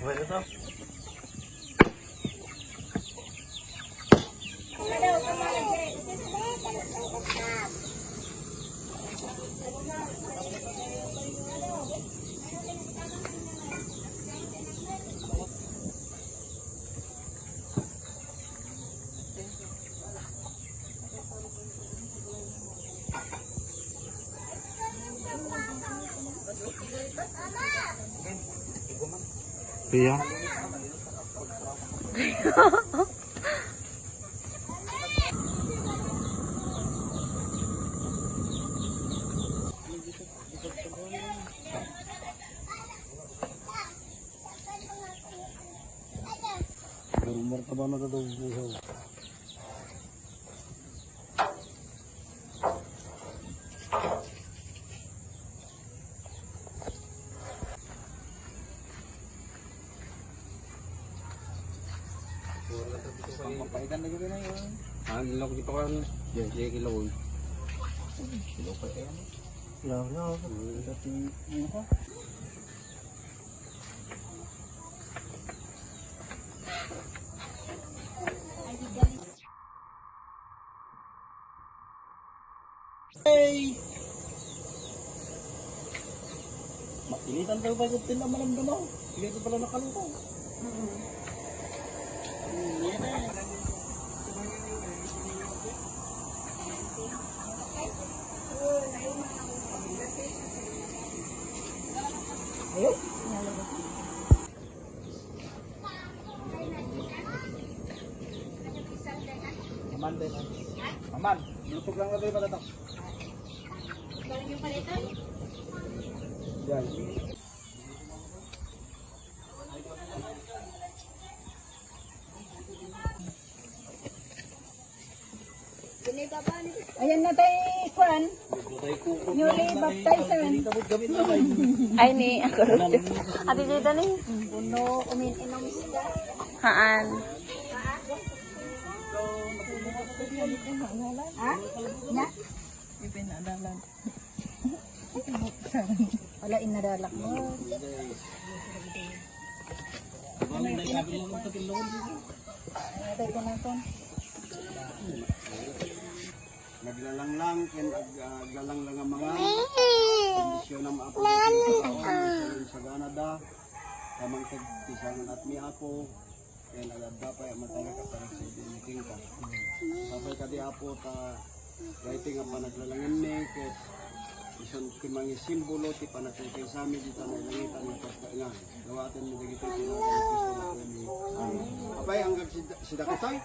Bueno, ito. Iya. Umur ka ba na ito buhaw? Mapaitan lagi na yun. Ang ilok dito kan. Diyan kilawon. Kilo pa yan. Law. Dati ano ka? Hey! Makilitan tayo ba sa naman ang dumaw? Hindi ito pala nakalutong. Yan eh. Ayun. Aman din. Aman, lutog lang natin pala ito. Galing yung palitan? Yan. Ayan na tayo, Kwan. Newly baptized. Ay ni ako rin. Ate dito ni. Puno, umiinom sila. Haan. Ha? Na? Ipinadalan. Wala inadalak mo. Natay ko na ito. Naglalanglang, naglalanglang ang mga kondisyon ng mga apelitin sa Canada, tamang tagtisangan at mi apo, kaya nagdapay matala ka para sa diniting ka. Sapay ka di apo ta, kahit nga pa naglalangin ni, kaya isang timang simbolo, ti panatay sa amin, dito na ilangitan ng pagkaingan. Gawatin mo dito tinatay. Apay, hanggang sida katoy?